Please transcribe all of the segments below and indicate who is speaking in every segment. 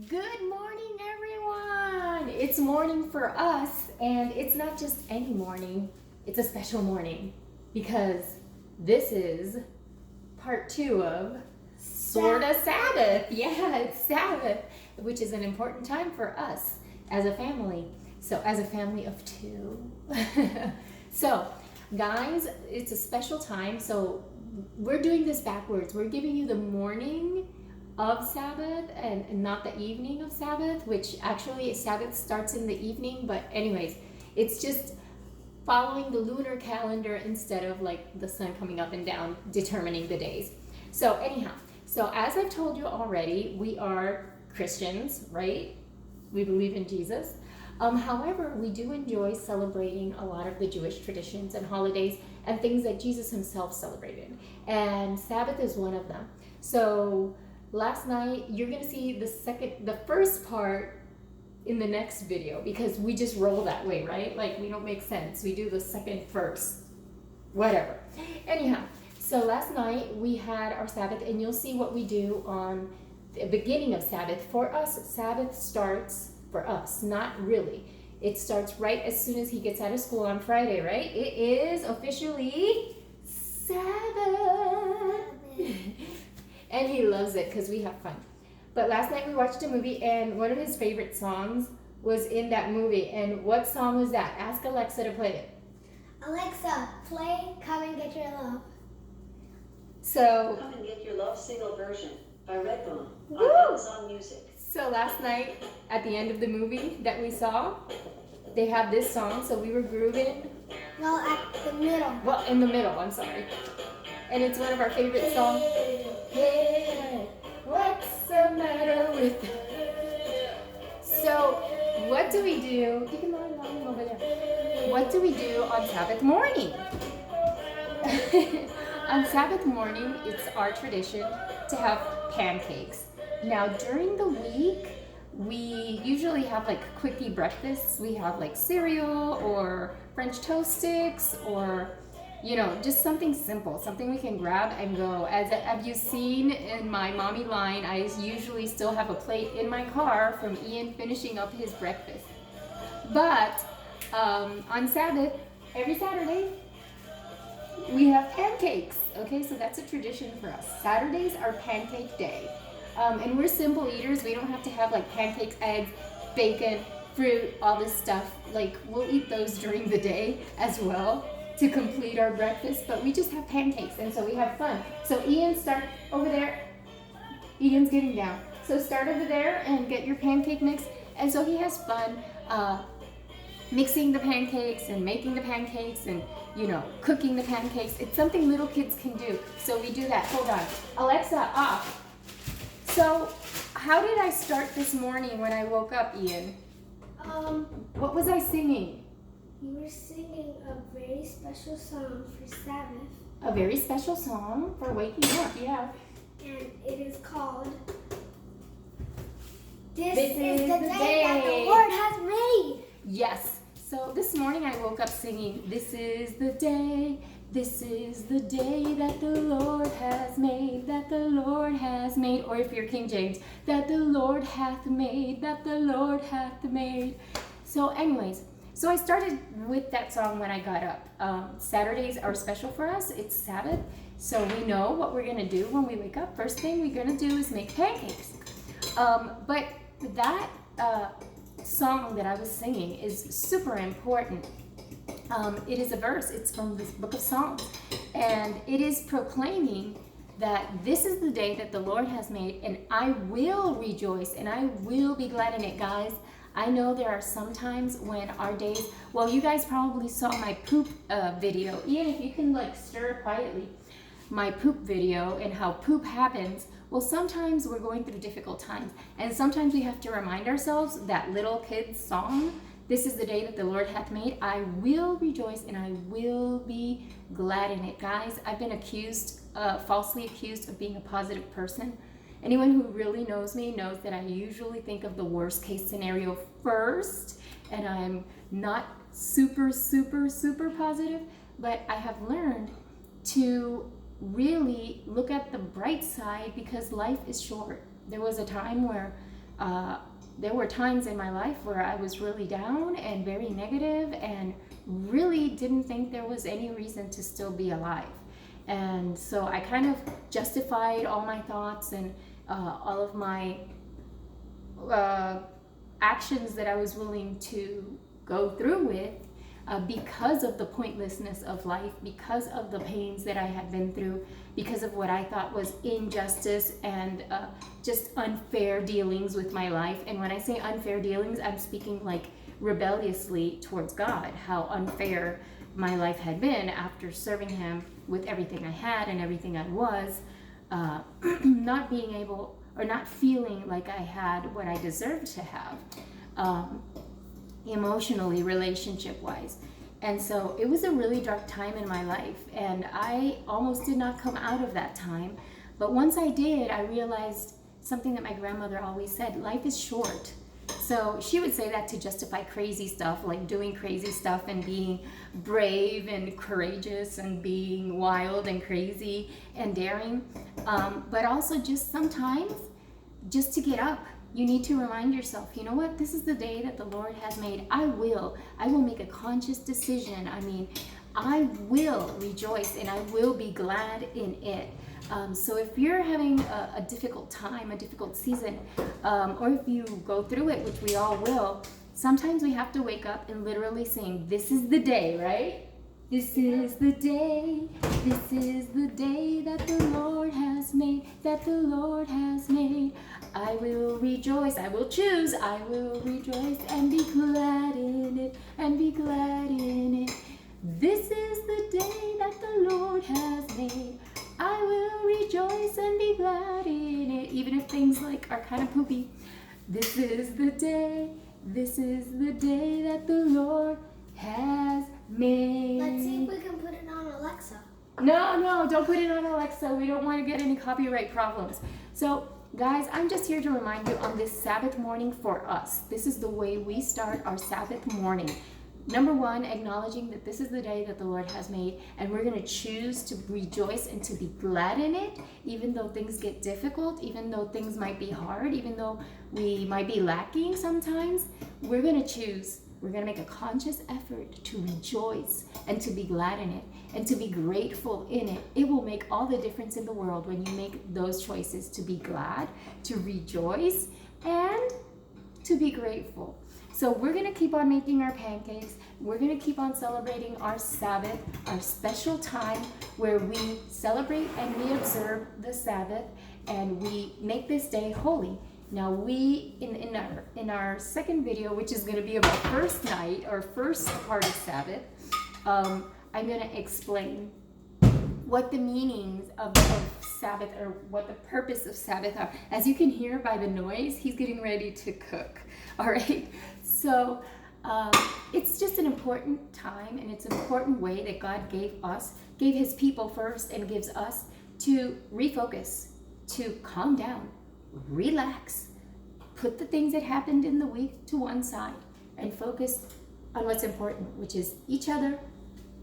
Speaker 1: Good morning, everyone! It's morning for us, and it's not just any morning, it's a special morning because this is part 2 of Sorta Sabbath. Yeah, it's Sabbath, which is an important time for us as a family. So, as a family of 2. So, guys, it's a special time. So, we're doing this backwards. We're giving you the morning of Sabbath and not the evening of Sabbath, which actually Sabbath starts in the evening, but anyways, it's just following the lunar calendar instead of like the sun coming up and down determining the days. So anyhow, so as I've told you already, we are Christians, right? We believe in Jesus. However, we do enjoy celebrating a lot of the Jewish traditions and holidays and things that Jesus himself celebrated. And Sabbath is one of them. So last night, you're gonna see the first part in the next video because we just roll that way, right? Like we don't make sense. We do the second first, whatever. Anyhow, so last night we had our Sabbath, and you'll see what we do on the beginning of Sabbath. For us, Sabbath starts for us, not really. It starts right as soon as he gets out of school on Friday, right? It is officially Sabbath. And he loves it because we have fun. But last night we watched a movie, and one of his favorite songs was in that movie. And what song was that? Ask Alexa to play it.
Speaker 2: Alexa, play Come and Get Your Love.
Speaker 1: So,
Speaker 3: Come and Get Your Love single version by Redbone
Speaker 1: Woo!
Speaker 3: on Amazon Music.
Speaker 1: so last night at the end of the movie that we saw, they have this song. So we were grooving.
Speaker 2: No, at the middle.
Speaker 1: Well, in the middle, I'm sorry. And it's one of our favorite songs. Hey, what's the matter with you? So, what do we do? You can lie down over there. What do we do on Sabbath morning? On Sabbath morning, it's our tradition to have pancakes. Now, during the week, we usually have like quickie breakfasts. We have like cereal or French toast sticks or just something simple, something we can grab and go. As have you seen in my mommy line, I usually still have a plate in my car from Ian finishing up his breakfast. But on Sabbath, every Saturday, we have pancakes. Okay, so that's a tradition for us. Saturdays are pancake day. And we're simple eaters. We don't have to have like pancakes, eggs, bacon, fruit, all this stuff. Like we'll eat those during the day as well to complete our breakfast, but we just have pancakes, and so we have fun. So Ian, start over there. Ian's getting down. So start over there and get your pancake mix. And so he has fun mixing the pancakes and making the pancakes and, cooking the pancakes. It's something little kids can do. So we do that. Hold on. Alexa, off. So how did I start this morning when I woke up, Ian? What was I singing?
Speaker 2: You were singing a very special song for Sabbath.
Speaker 1: A very special song for waking up, yeah.
Speaker 2: And it is called This is the day that the Lord has made.
Speaker 1: Yes. So this morning I woke up singing, this is the day that the Lord has made, that the Lord has made. Or if you're King James, that the Lord hath made, that the Lord hath made. So anyways, so I started with that song when I got up. Saturdays are special for us. It's Sabbath. So we know what we're going to do when we wake up. First thing we're going to do is make pancakes. But that song that I was singing is super important. It is a verse. It's from this book of Psalms. And it is proclaiming that this is the day that the Lord has made, and I will rejoice and I will be glad in it, guys. I know there are some times when our days, well, you guys probably saw my poop video. Ian, if you can like stir quietly, my poop video and how poop happens. Well, sometimes we're going through difficult times, and sometimes we have to remind ourselves that little kid's song, this is the day that the Lord hath made. I will rejoice and I will be glad in it. Guys, I've been falsely accused of being a positive person. Anyone who really knows me knows that I usually think of the worst case scenario first, and I'm not super positive, but I have learned to really look at the bright side because life is short. There was a time where there were times in my life where I was really down and very negative and really didn't think there was any reason to still be alive. And so I kind of justified all my thoughts and all of my actions that I was willing to go through with because of the pointlessness of life, because of the pains that I had been through, because of what I thought was injustice and just unfair dealings with my life. And when I say unfair dealings, I'm speaking like rebelliously towards God, how unfair my life had been after serving Him with everything I had and everything I was, not being able or not feeling like I had what I deserved to have, emotionally, relationship-wise. And so it was a really dark time in my life, and I almost did not come out of that time. But once I did, I realized something that my grandmother always said: life is short. So she would say that to justify crazy stuff, like doing crazy stuff and being brave and courageous and being wild and crazy and daring. But also just sometimes, just to get up, you need to remind yourself, you know what, this is the day that the Lord has made. I will make a conscious decision. I mean, I will rejoice and I will be glad in it. So if you're having a difficult time, a difficult season, or if you go through it, which we all will, sometimes we have to wake up and literally sing, this is the day, right? This is the day that the Lord has made, that the Lord has made. I will rejoice, I will choose, I will rejoice and be glad in it, and be glad in it. This is the day that the Lord has made. I will rejoice and be glad in it, even if things like are kind of poopy. This is the day that the Lord has made.
Speaker 2: Let's see if we can put it on Alexa.
Speaker 1: No, don't put it on Alexa. We don't want to get any copyright problems. So, guys, I'm just here to remind you on this Sabbath morning for us. This is the way we start our Sabbath morning. Number one, acknowledging that this is the day that the Lord has made, and we're going to choose to rejoice and to be glad in it, even though things get difficult, even though things might be hard, even though we might be lacking sometimes. We're going to choose. We're going to make a conscious effort to rejoice and to be glad in it and to be grateful in it. It will make all the difference in the world when you make those choices to be glad, to rejoice, and to be grateful. So we're going to keep on making our pancakes. We're going to keep on celebrating our Sabbath, our special time where we celebrate and we observe the Sabbath and we make this day holy. Now we, in our second video, which is going to be about first night or first part of Sabbath, I'm going to explain what the meanings of Sabbath or what the purpose of Sabbath are. As you can hear by the noise, he's getting ready to cook. All right. So it's just an important time, and it's an important way that God gave his people first, and gives us to refocus, to calm down, relax, put the things that happened in the week to one side, and focus on what's important, which is each other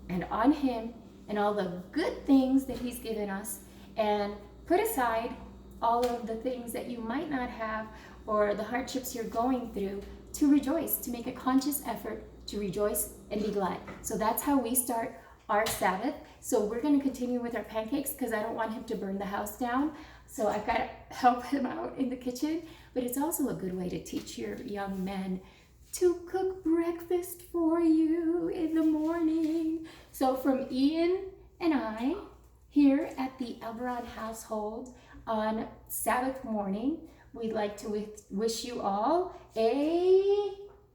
Speaker 1: and on Him and all the good things that He's given us, and put aside all of the things that you might not have or the hardships you're going through, to rejoice, to make a conscious effort to rejoice and be glad. So that's how we start our Sabbath. So we're going to continue with our pancakes because I don't want him to burn the house down. So I've got to help him out in the kitchen. But it's also a good way to teach your young men to cook breakfast for you in the morning. So from Ian and I here at the Elberon household on Sabbath morning, we'd like to wish you all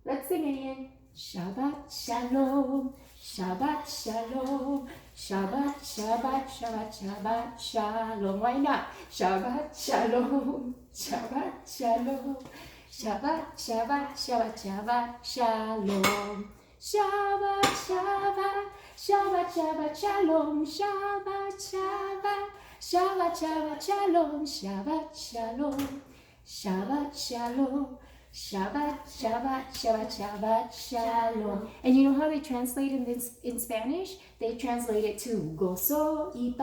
Speaker 1: let's sing it again. Shabbat Shalom, Shabbat Shalom, Shabbat, Shabbat, Shabbat, Shabbat Shalom. Why not? Shabbat Shalom, Shabbat Shalom, Shabbat, Shabbat, Shabbat, Shabbat Shalom. Shabbat, Shabbat, Shabbat, Shabbat Shalom, Shabbat, Shabbat, Shabbat, Shabbat Shalom, Shabbat Shalom, Shabbat Shalom. Shabbat, Shabbat, Shabbat, Shabbat, Shalom. And you know how they translate in Spanish? They translate it to gozo y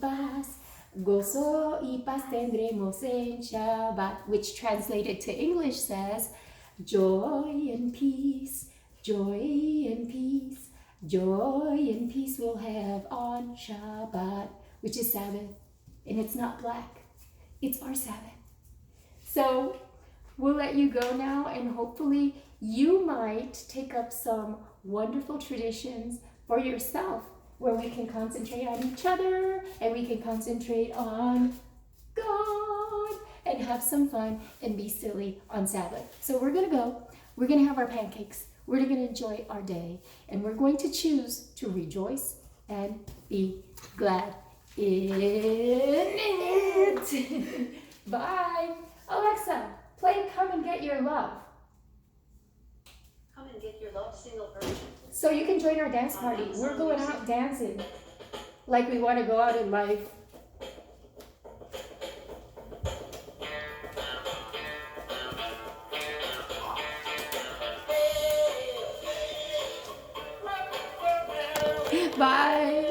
Speaker 1: paz, Gozo y paz tendremos en Shabbat, which translated to English says, joy and peace, joy and peace, joy and peace we'll have on Shabbat, which is Sabbath. And it's not black, it's our Sabbath. So we'll let you go now, and hopefully you might take up some wonderful traditions for yourself where we can concentrate on each other and we can concentrate on God and have some fun and be silly on Sabbath. So we're going to go. We're going to have our pancakes. We're going to enjoy our day, and we're going to choose to rejoice and be glad in it. Bye. Alexa, play Come and Get Your Love.
Speaker 3: Come and get your love single version.
Speaker 1: So you can join our dance party. We're going out dancing like we want to go out in life. Bye.